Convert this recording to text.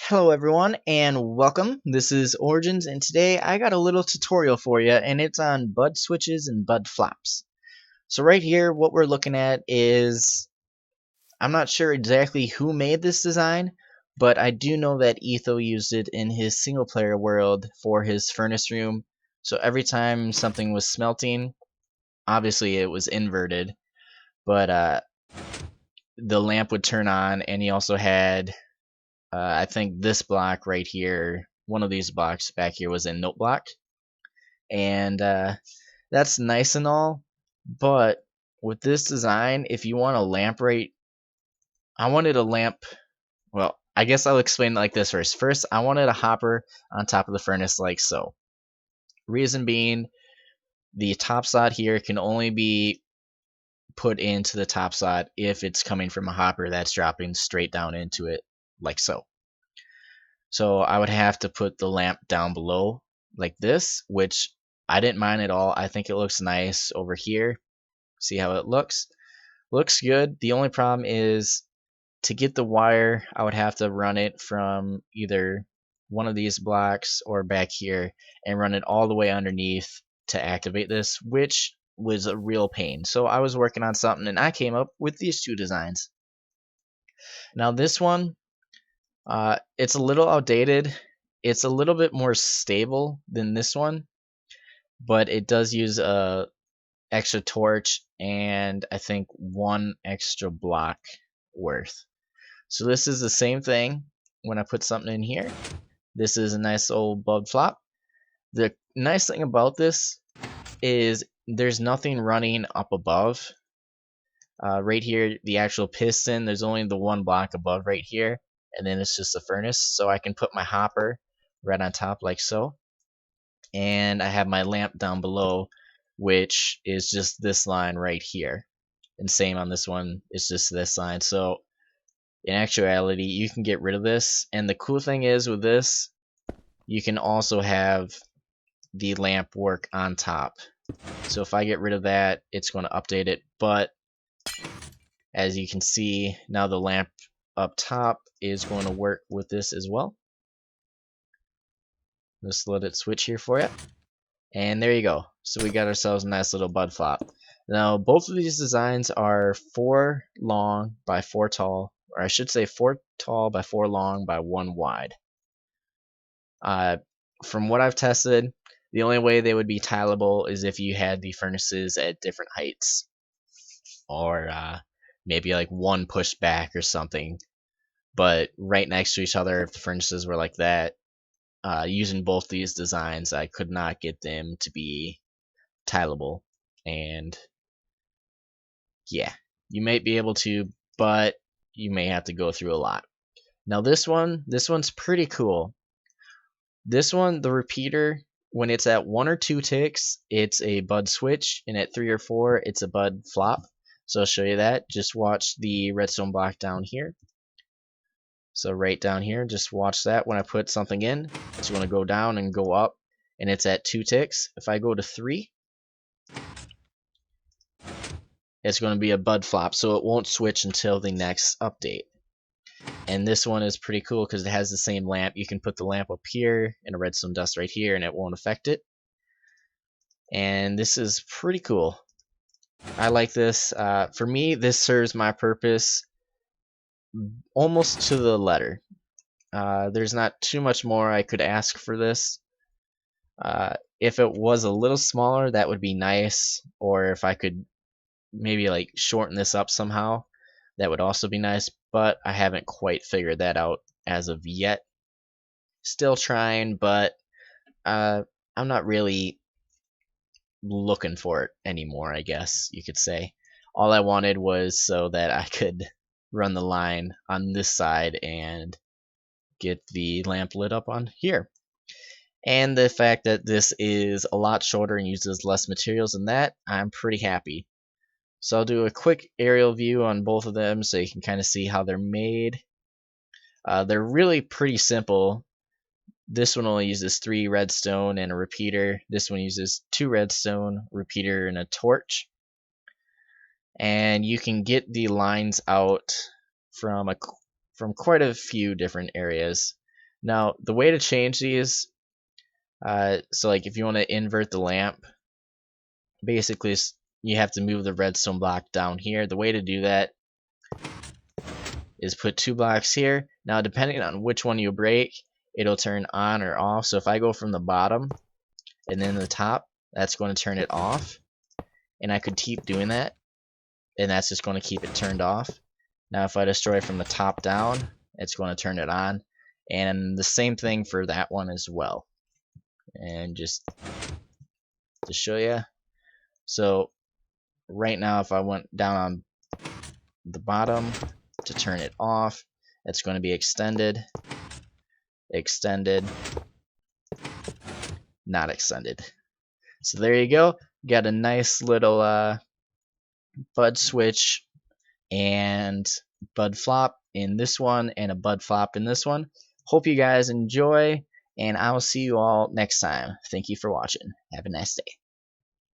Hello everyone and welcome. This is Origins and today I got a little tutorial for you and it's on bud switches and bud flops. So right here what we're looking at is I'm not sure exactly who made this design, but I do know that Etho used it in his single player world for his furnace room. So every time something was smelting, obviously it was inverted, but the lamp would turn on and he also had I think this block right here, one of these blocks back here was in note block, and that's nice and all, but with this design, if you want a lamp right, I wanted a lamp. Well, I guess I'll explain it like this first. First, I wanted a hopper on top of the furnace like so. Reason being, the top slot here can only be put into the top slot if it's coming from a hopper that's dropping straight down into it like so. So I would have to put the lamp down below like this, which I didn't mind at all. I think it looks nice over here. See how it looks? Looks good. The only problem is to get the wire, I would have to run it from either one of these blocks or back here and run it all the way underneath to activate this, which was a real pain. So I was working on something and I came up with these two designs. Now this one, it's a little outdated. It's a little bit more stable than this one, but it does use a extra torch and I think one extra block worth. So this is the same thing when I put something in here. This is a nice old bud flop. The nice thing about this is there's nothing running up above. Right here, the actual piston, there's only the one block above right here, and then it's just a furnace. So I can put my hopper right on top like so. And I have my lamp down below, which is just this line right here. And same on this one, it's just this line. So in actuality, you can get rid of this. And the cool thing is with this, you can also have the lamp work on top. So if I get rid of that, it's going to update it. But as you can see, now the lamp up top is going to work with this as well. Just let it switch here for you. And there you go. So we got ourselves a nice little bud flop. Now both of these designs are 4 long by 4 tall, or I should say 4 tall by 4 long by 1 wide. From what I've tested, the only way they would be tileable is if you had the furnaces at different heights, or maybe like one pushed back or something. But right next to each other, if the furnaces were like that, using both these designs, I could not get them to be tileable. And yeah, you might be able to, but you may have to go through a lot. Now this one's pretty cool. This one, the repeater, when it's at 1 or 2 ticks, it's a bud switch, and at 3 or 4, it's a bud flop. So I'll show you that. Just watch the redstone block down here. So right down here, just watch that. When I put something in, it's going to go down and go up, and it's at 2 ticks. If I go to 3, it's going to be a bud flop, so it won't switch until the next update. And this one is pretty cool because it has the same lamp. You can put the lamp up here and a redstone dust right here and it won't affect it. And this is pretty cool. I like this. For me, this serves my purpose almost to the letter. There's not too much more I could ask for this. If it was a little smaller, that would be nice. Or if I could maybe like shorten this up somehow, that would also be nice, but I haven't quite figured that out as of yet. Still trying, but I'm not really looking for it anymore, I guess you could say. All I wanted was so that I could run the line on this side and get the lamp lit up on here. And the fact that this is a lot shorter and uses less materials than that, I'm pretty happy. So I'll do a quick aerial view on both of them so you can kind of see how they're made. They're really pretty simple. This one only uses 3 redstone and a repeater. This one uses 2 redstone, repeater, and a torch. And you can get the lines out from quite a few different areas. Now, the way to change these, so like if you want to invert the lamp, basically you have to move the redstone block down here. The way to do that is put 2 blocks here. Now, depending on which one you break, it'll turn on or off. So if I go from the bottom and then the top, that's going to turn it off. And I could keep doing that, and that's just going to keep it turned off. Now, if I destroy from the top down, it's going to turn it on. And the same thing for that one as well. And just to show you, so right now if I went down on the bottom to turn it off, it's going to be extended, extended, not extended. So there you go. Got a nice little bud switch and bud flop in this one and a bud flop in this one. Hope you guys enjoy, and I will see you all next time. Thank you for watching. Have a nice day.